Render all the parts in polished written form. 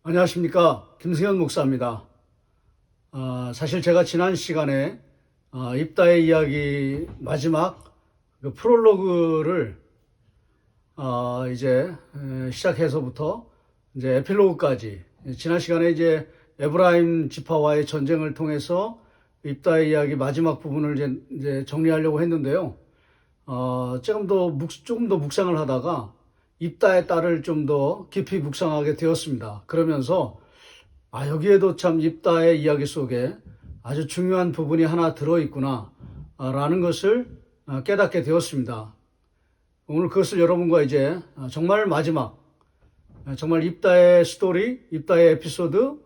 안녕하십니까. 김승현 목사입니다. 사실 제가 지난 시간에 입다의 이야기 마지막 그 프롤로그를 이제 시작해서부터 이제 에필로그까지 지난 시간에 이제 에브라임 지파와의 전쟁을 통해서 입다의 이야기 마지막 부분을 이제 정리하려고 했는데요. 조금 더 묵상을 하다가 입다의 딸을 좀 더 깊이 묵상하게 되었습니다. 그러면서 여기에도 참 입다의 이야기 속에 아주 중요한 부분이 하나 들어있구나 라는 것을 깨닫게 되었습니다. 오늘 그것을 여러분과 이제 정말 마지막, 정말 입다의 스토리, 입다의 에피소드,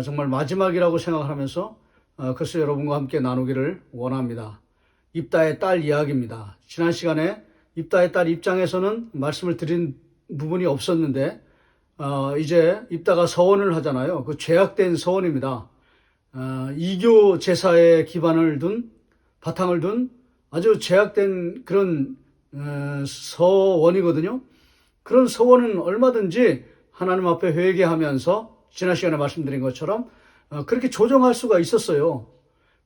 정말 마지막이라고 생각하면서 그것을 여러분과 함께 나누기를 원합니다. 입다의 딸 이야기입니다. 지난 시간에 입다의 딸 입장에서는 말씀을 드린 부분이 없었는데 이제 입다가 서원을 하잖아요. 그 죄악된 서원입니다. 이교 제사의 바탕을 둔 아주 죄악된 그런 서원이거든요. 그런 서원은 얼마든지 하나님 앞에 회개하면서 지난 시간에 말씀드린 것처럼 그렇게 조정할 수가 있었어요.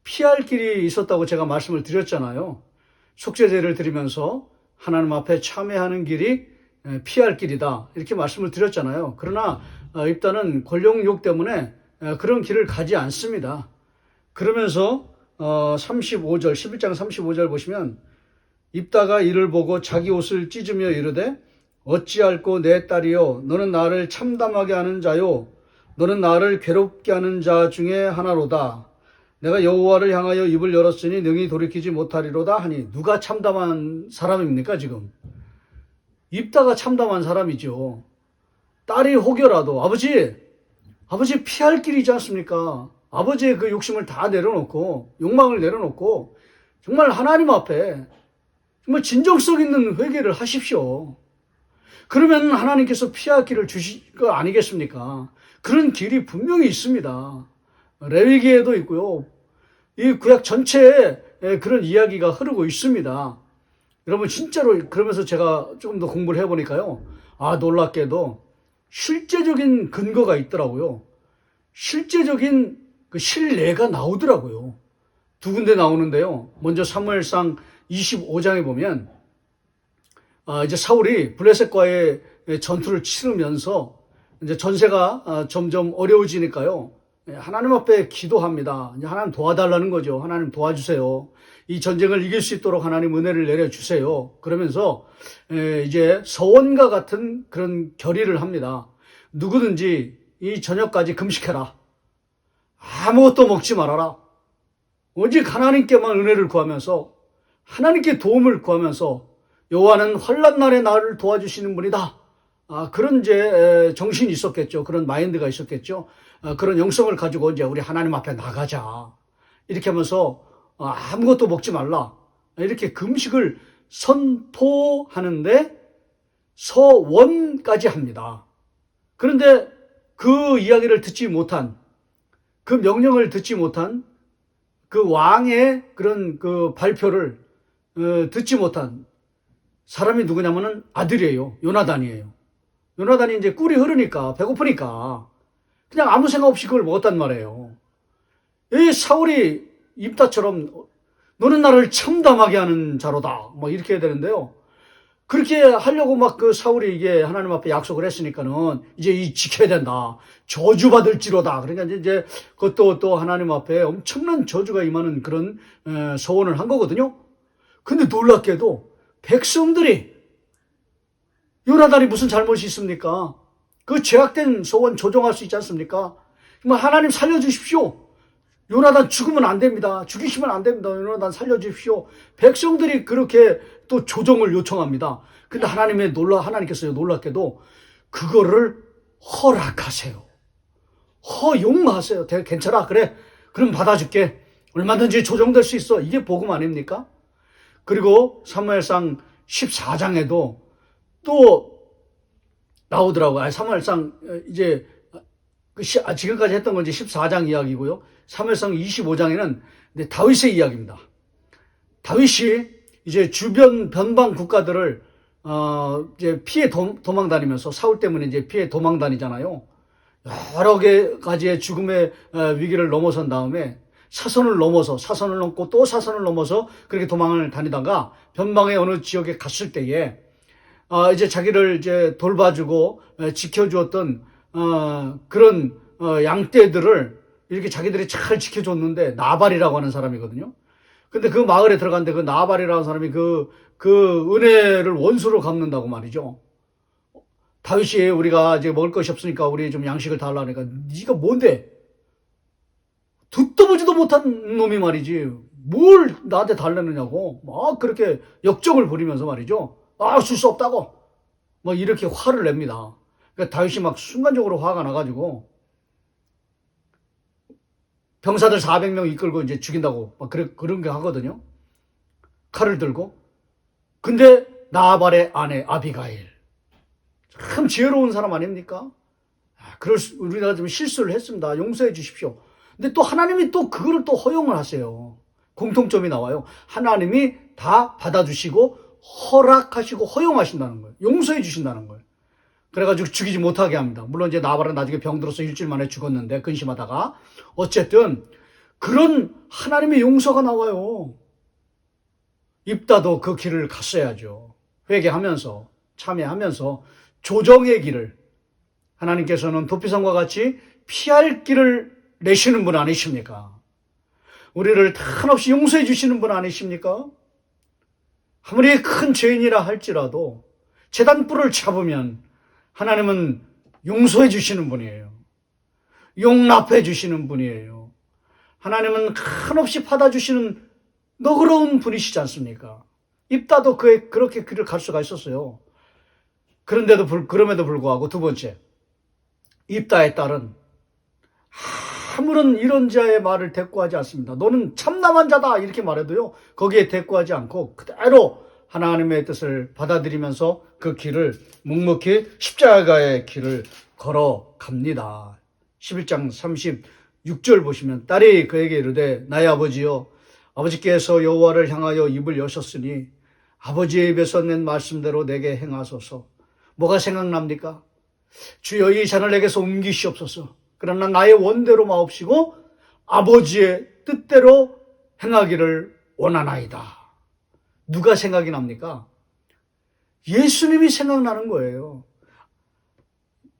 피할 길이 있었다고 제가 말씀을 드렸잖아요. 속죄제를 드리면서 하나님 앞에 참회하는 길이 피할 길이다 이렇게 말씀을 드렸잖아요. 그러나 입다는 권력욕 때문에 그런 길을 가지 않습니다. 그러면서 35절 11장 35절 보시면 입다가 이를 보고 자기 옷을 찢으며 이르되 어찌할꼬 내 딸이여 너는 나를 참담하게 하는 자요 너는 나를 괴롭게 하는 자 중에 하나로다. 내가 여호와를 향하여 입을 열었으니 능히 돌이키지 못하리로다 하니 누가 참담한 사람입니까 지금? 입다가 참담한 사람이죠. 딸이 혹여라도 아버지 피할 길이지 않습니까? 아버지의 그 욕심을 다 내려놓고 욕망을 내려놓고 정말 하나님 앞에 정말 진정성 있는 회개를 하십시오. 그러면 하나님께서 피할 길을 주실 거 아니겠습니까? 그런 길이 분명히 있습니다. 레위기에도 있고요. 이 구약 전체에 그런 이야기가 흐르고 있습니다. 여러분 진짜로 그러면서 제가 조금 더 공부를 해보니까요. 놀랍게도 실제적인 근거가 있더라고요. 실제적인 그 실례가 나오더라고요. 두 군데 나오는데요. 먼저 사무엘상 25장에 보면 이제 사울이 블레셋과의 전투를 치르면서 이제 전세가 점점 어려워지니까요. 하나님 앞에 기도합니다. 이제 하나님 도와달라는 거죠. 하나님 도와주세요. 이 전쟁을 이길 수 있도록 하나님 은혜를 내려주세요. 그러면서 이제 서원과 같은 그런 결의를 합니다. 누구든지 이 저녁까지 금식해라. 아무것도 먹지 말아라. 오직 하나님께만 은혜를 구하면서 하나님께 도움을 구하면서 여호와는 환난 날에 나를 도와주시는 분이다. 그런 이제 정신이 있었겠죠. 그런 마인드가 있었겠죠. 그런 영성을 가지고 이제 우리 하나님 앞에 나가자. 이렇게 하면서 아무것도 먹지 말라. 이렇게 금식을 선포하는데 서원까지 합니다. 그런데 그 이야기를 듣지 못한, 그 명령을 듣지 못한 그 왕의 그런 그 발표를 듣지 못한 사람이 누구냐면은 아들이에요. 요나단이에요. 요나단이 이제 꿀이 흐르니까 배고프니까 그냥 아무 생각 없이 그걸 먹었단 말이에요. 이 사울이 입다처럼 너는 나를 참담하게 하는 자로다 뭐 이렇게 해야 되는데요. 그렇게 하려고 막 그 사울이 이게 하나님 앞에 약속을 했으니까는 이제 이 지켜야 된다. 저주받을지로다. 그러니까 이제 그것도 또 하나님 앞에 엄청난 저주가 임하는 그런 서원을 한 거거든요. 근데 놀랍게도 백성들이 요나단이 무슨 잘못이 있습니까? 그 죄악된 소원 조정할 수 있지 않습니까? 정말 하나님 살려주십시오. 요나단 죽으면 안 됩니다. 죽이시면 안 됩니다. 요나단 살려주십시오. 백성들이 그렇게 또 조정을 요청합니다. 근데 하나님께서 놀랍게도 그거를 허락하세요. 허용하세요. 괜찮아. 그래. 그럼 받아줄게. 얼마든지 조정될 수 있어. 이게 복음 아닙니까? 그리고 사무엘상 14장에도 또 나오더라고요. 사무엘상 이제 지금까지 했던 건 이제 14장 이야기고요. 사무엘상 25장에는 다윗의 이야기입니다. 다윗이 이제 주변 변방 국가들을 이제 피해 도망 다니면서 사울 때문에 이제 피해 도망 다니잖아요. 여러 가지의 죽음의 위기를 넘어선 다음에 사선을 넘고 또 사선을 넘어서 그렇게 도망을 다니다가 변방의 어느 지역에 갔을 때에 이제 자기를 이제 돌봐주고 지켜주었던 그런 양떼들을 이렇게 자기들이 잘 지켜줬는데 나발이라고 하는 사람이거든요. 근데 그 마을에 들어갔는데 그 나발이라는 사람이 그 은혜를 원수로 갚는다고 말이죠. 다윗이 우리가 이제 먹을 것이 없으니까 우리 좀 양식을 달라니까 네가 뭔데? 듣도 보지도 못한 놈이 말이지 뭘 나한테 달라느냐고 막 그렇게 역적을 부리면서 말이죠. 줄 수 없다고 막 이렇게 화를 냅니다. 그러니까 다윗이 막 순간적으로 화가 나가지고 병사들 400명 이끌고 이제 죽인다고 막 그런 게 하거든요. 칼을 들고. 근데 나발의 아내 아비가일 참 지혜로운 사람 아닙니까? 우리가 좀 실수를 했습니다. 용서해 주십시오. 근데 또 하나님이 또 그거를 또 허용을 하세요. 공통점이 나와요. 하나님이 다 받아주시고 허락하시고 허용하신다는 거예요. 용서해 주신다는 거예요. 그래가지고 죽이지 못하게 합니다. 물론 이제 나발은 나중에 병들어서 일주일 만에 죽었는데 근심하다가 어쨌든 그런 하나님의 용서가 나와요. 입다도 그 길을 갔어야죠. 회개하면서 참회하면서 조정의 길을 하나님께서는 도피성과 같이 피할 길을 내시는 분 아니십니까? 우리를 한없이 용서해 주시는 분 아니십니까? 아무리 큰 죄인이라 할지라도 제단불을 잡으면 하나님은 용서해 주시는 분이에요. 용납해 주시는 분이에요. 하나님은 한없이 받아주시는 너그러운 분이시지 않습니까? 입다도 그렇게 길을 갈 수가 있었어요. 그럼에도 불구하고 두 번째, 입다의 딸은 아무런 이런 자의 말을 대꾸하지 않습니다. 너는 참남한 자다 이렇게 말해도요. 거기에 대꾸하지 않고 그대로 하나님의 뜻을 받아들이면서 그 길을 묵묵히 십자가의 길을 걸어갑니다. 11장 36절 보시면 딸이 그에게 이르되 나의 아버지여 아버지께서 여호와를 향하여 입을 여셨으니 아버지의 입에서 낸 말씀대로 내게 행하소서. 뭐가 생각납니까? 주여 이 잔을 내게서 옮기시옵소서. 그러나 나의 원대로 마옵시고 아버지의 뜻대로 행하기를 원하나이다. 누가 생각이 납니까? 예수님이 생각나는 거예요.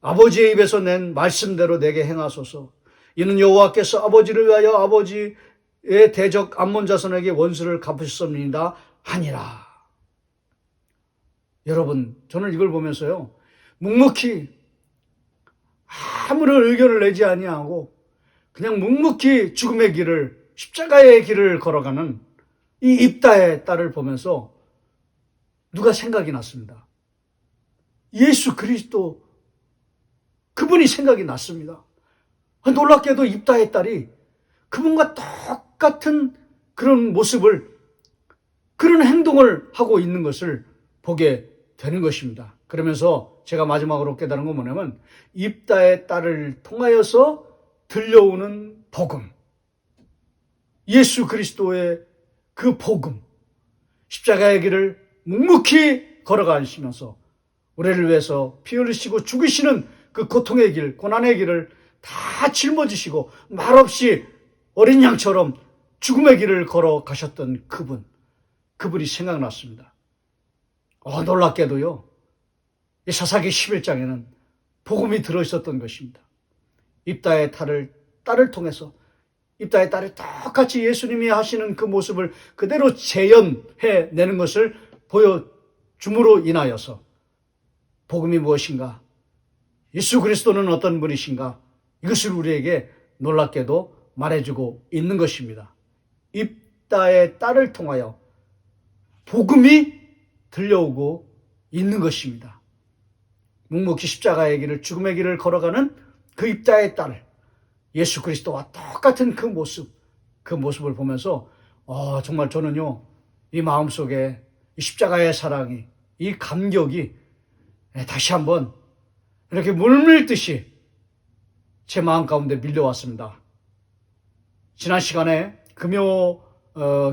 아버지의 입에서 낸 말씀대로 내게 행하소서. 이는 여호와께서 아버지를 위하여 아버지의 대적 암몬 자손에게 원수를 갚으셨습니다 하니라. 여러분, 저는 이걸 보면서요, 묵묵히 아무런 의견을 내지 아니하고 그냥 묵묵히 죽음의 길을, 십자가의 길을 걸어가는 이 입다의 딸을 보면서 누가 생각이 났습니다. 예수 그리스도, 그분이 생각이 났습니다. 놀랍게도 입다의 딸이 그분과 똑같은 그런 모습을, 그런 행동을 하고 있는 것을 보게 되는 것입니다. 그러면서 제가 마지막으로 깨달은 건 뭐냐면 입다의 딸을 통하여서 들려오는 복음, 예수 그리스도의 그 복음, 십자가의 길을 묵묵히 걸어가시면서 우리를 위해서 피 흘리시고 죽으시는 그 고통의 길, 고난의 길을 다 짊어지시고 말없이 어린 양처럼 죽음의 길을 걸어가셨던 그분이 생각났습니다. 놀랍게도요, 이 사사기 11장에는 복음이 들어있었던 것입니다. 입다의 딸을 통해서 입다의 딸이 똑같이 예수님이 하시는 그 모습을 그대로 재현해내는 것을 보여줌으로 인하여서 복음이 무엇인가, 예수 그리스도는 어떤 분이신가, 이것을 우리에게 놀랍게도 말해주고 있는 것입니다. 입다의 딸을 통하여 복음이 들려오고 있는 것입니다. 묵묵히 십자가의 길을, 죽음의 길을 걸어가는 그 입다의 딸, 예수 그리스도와 똑같은 그 모습을 보면서 정말 저는요, 이 마음속에 이 십자가의 사랑이, 이 감격이 다시 한번 이렇게 물밀듯이 제 마음 가운데 밀려왔습니다. 지난 시간에 금요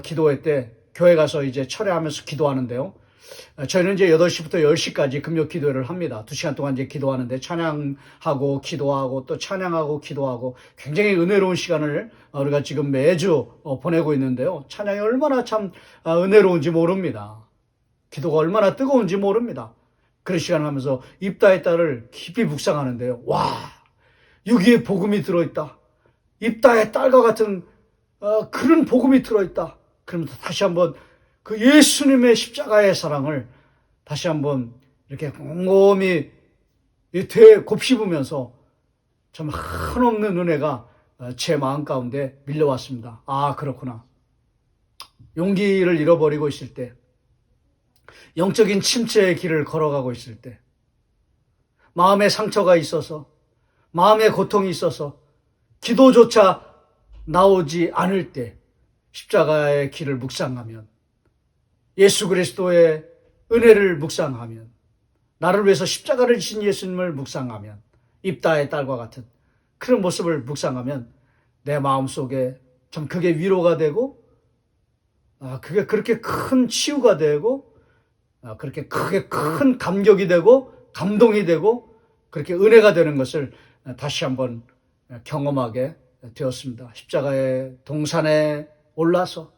기도회 때 교회 가서 이제 철회하면서 기도하는데요, 저희는 이제 8시부터 10시까지 금요 기도회를 합니다. 2시간 동안 이제 기도하는데 찬양하고 기도하고 또 찬양하고 기도하고 굉장히 은혜로운 시간을 우리가 지금 매주 보내고 있는데요. 찬양이 얼마나 참 은혜로운지 모릅니다. 기도가 얼마나 뜨거운지 모릅니다. 그런 시간을 하면서 입다의 딸을 깊이 묵상하는데요. 와, 여기에 복음이 들어있다. 입다의 딸과 같은 그런 복음이 들어있다. 그러면서 다시 한번 그 예수님의 십자가의 사랑을 다시 한번 이렇게 곰곰이 곱씹으면서 참 한없는 은혜가 제 마음 가운데 밀려왔습니다. 아, 그렇구나. 용기를 잃어버리고 있을 때, 영적인 침체의 길을 걸어가고 있을 때, 마음에 상처가 있어서, 마음에 고통이 있어서, 기도조차 나오지 않을 때, 십자가의 길을 묵상하면, 예수 그리스도의 은혜를 묵상하면, 나를 위해서 십자가를 지신 예수님을 묵상하면, 입다의 딸과 같은 그런 모습을 묵상하면 내 마음속에 참 그게 위로가 되고, 그게 그렇게 큰 치유가 되고, 그렇게 크게 큰 감격이 되고, 감동이 되고, 그렇게 은혜가 되는 것을 다시 한번 경험하게 되었습니다. 십자가의 동산에 올라서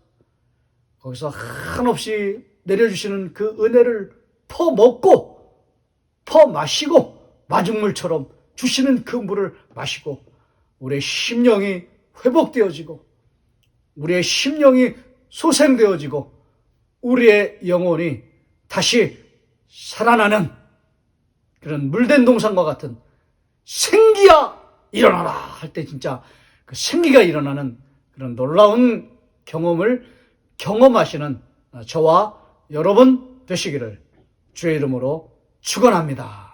거기서 한없이 내려주시는 그 은혜를 퍼먹고 퍼마시고 마중물처럼 주시는 그 물을 마시고 우리의 심령이 회복되어지고 우리의 심령이 소생되어지고 우리의 영혼이 다시 살아나는 그런 물된 동산과 같은 생기야 일어나라 할 때 진짜 그 생기가 일어나는 그런 놀라운 경험을 경험하시는 저와 여러분 되시기를 주의 이름으로 축원합니다.